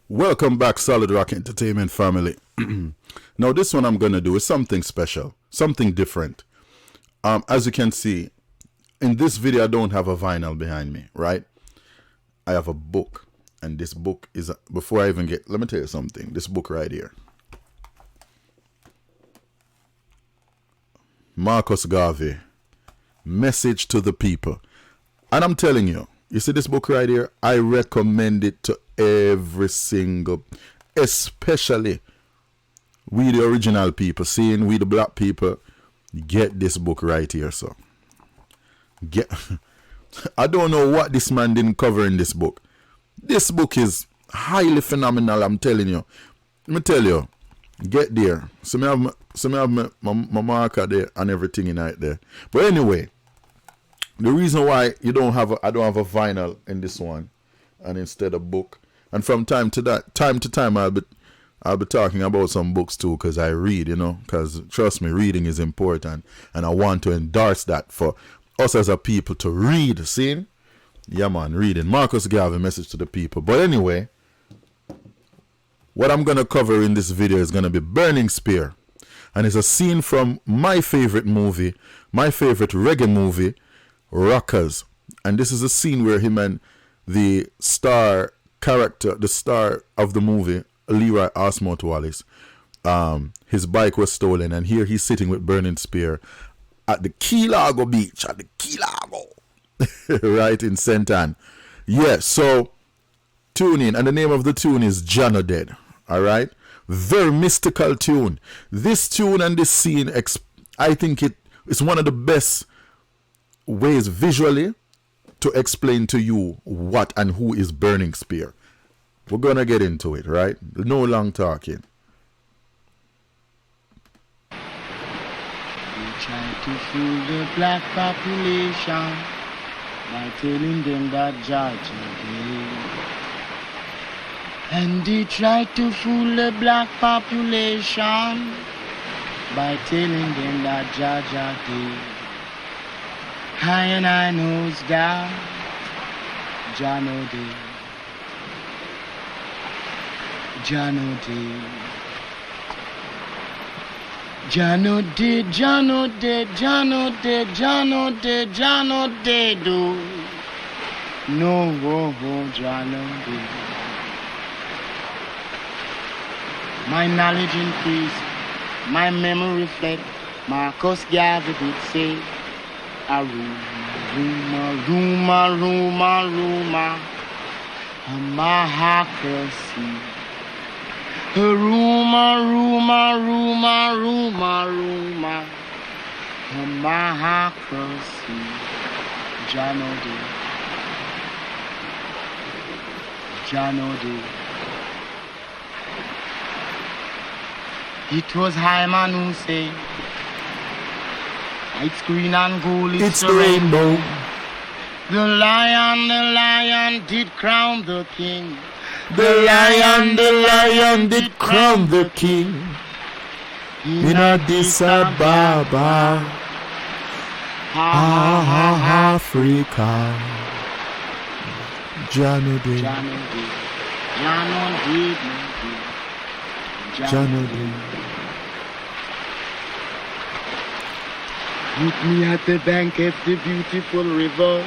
Welcome back, Solid Rock Entertainment family. Now, this one I'm gonna do is something special, something different. As you can see, in this video, I don't have a vinyl behind me, right? I have a book, and this book is before I even get. Let me tell you something. This book right here, Marcus Garvey, Message to the People, and I'm telling you, you see this book right here. I recommend it to every single, especially we the original people, seeing we the black people, get this book right here. So get I don't know what this man didn't cover in this book. This book is highly phenomenal, I'm telling you. Let me tell you, get there. So me have my marker there and everything in right there. But anyway, the reason why I don't have a vinyl in this one and instead a book, and from time to time I'll be talking about some books too, because I read, because trust me, reading is important, and I want to endorse that for us as a people to read. See? Yeah, man, reading. Marcus Garvey, Message to the People. But anyway, what I'm going to cover in this video is going to be Burning Spear, and it's a scene from my favorite movie, my favorite reggae movie, Rockers. And this is a scene where him and the star character, the star of the movie, Leroy Osmond Wallace, his bike was stolen, and here he's sitting with Burning Spear at the Key Largo Beach, right in St. Ann. Yeah, so tune in, and the name of the tune is Jano Dead. All right, very mystical tune. This tune and this scene, I think it's one of the best ways visually to explain to you what and who is Burning Spear. We're gonna get into it, right? No long talking. We try to fool the black population by telling them that Georgia Day. And they try to fool the black population by telling them that Georgia Day. I and I knows that Jano Day. Jano Day. Jano Day, Jano Day, Jano Day, Jano Day, Jano Day, do. No, Jano Day. My knowledge increase, my memory reflect. Marcus Garvey did say, a rumor, a mahacracy. A rumor, a mahacracy. Jano Day. It was Hyman who said, it's green and gold, it's the rainbow. The lion did crown the king. The lion did crown the king in Addis Ababa, Africa. Jano Day. Meet me at the bank of the beautiful river.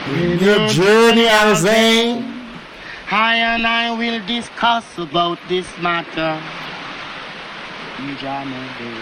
In your journey, I say, I and I will discuss about this matter. Jano Day.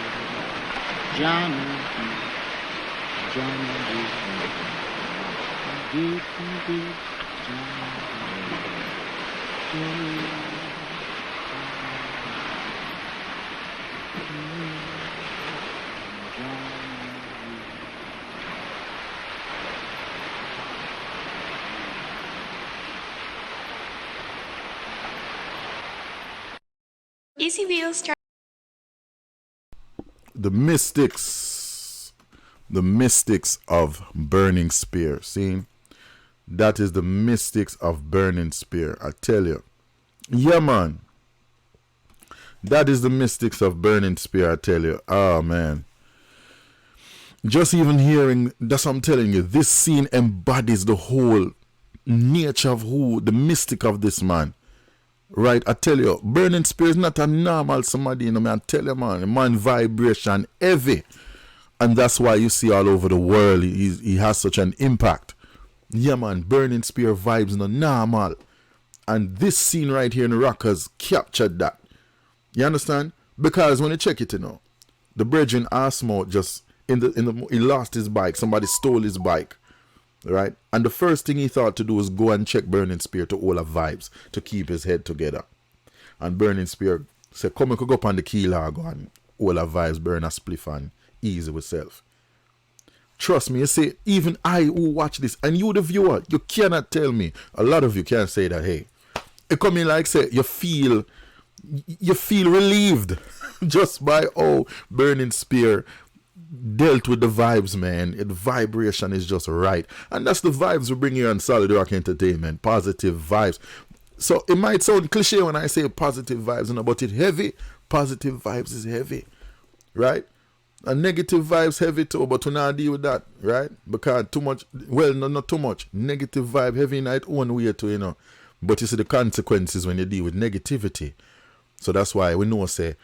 Easy Wheels. The mystics of Burning Spear. See, that is the mystics of Burning Spear. I tell you, yeah, man. That is the mystics of Burning Spear. I tell you, oh man. Just even hearing, that's what I'm telling you, this scene embodies the whole nature of who, the mystic of this man. Right, I tell you, Burning Spear is not a normal somebody, you know, man. I tell you, man vibration heavy. And that's why you see all over the world, he has such an impact. Yeah, man, Burning Spear vibes no normal. And this scene right here in the Rockers captured that. You understand? Because when you check it, you know, the brethren Asmo just, he lost his bike. Somebody stole his bike. Right? And the first thing he thought to do was go and check Burning Spear to all the vibes to keep his head together. And Burning Spear said, come and go up on the key log and all the vibes, burn a spliff and easy with self. Trust me, you see, even I who watch this, and you the viewer, you cannot tell me, a lot of you can't say that, hey, it come in like say, you feel relieved just by Burning Spear dealt with the vibes, man. The vibration is just right. And that's the vibes we bring here on Solid Rock Entertainment. Positive vibes. So it might sound cliche when I say positive vibes, you know, but it's heavy. Positive vibes is heavy. Right? And negative vibes heavy too, but we not deal with that, right? Because too much, well, no, not too much. Negative vibe heavy in its own way too, you know. But you see the consequences when you deal with negativity. So that's why we know, say,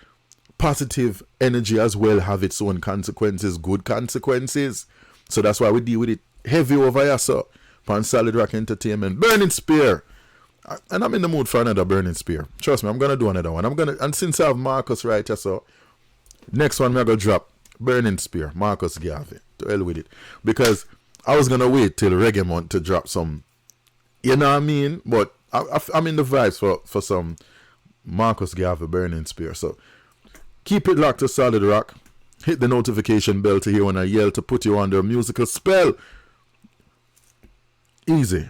positive energy as well have its own consequences, good consequences. So that's why we deal with it heavy over here, so on Solid Rock Entertainment. Burning Spear. And I'm in the mood for another Burning Spear. Trust me, I'm gonna do another one. And since I have Marcus right here, so next one I'm gonna drop Burning Spear, Marcus Garvey. To hell with it. Because I was gonna wait till Reggae Month to drop some, you know what I mean? But I'm in the vibes for some Marcus Garvey Burning Spear. So keep it locked to Solid Rock. Hit the notification bell to hear when I yell to put you under a musical spell. Easy.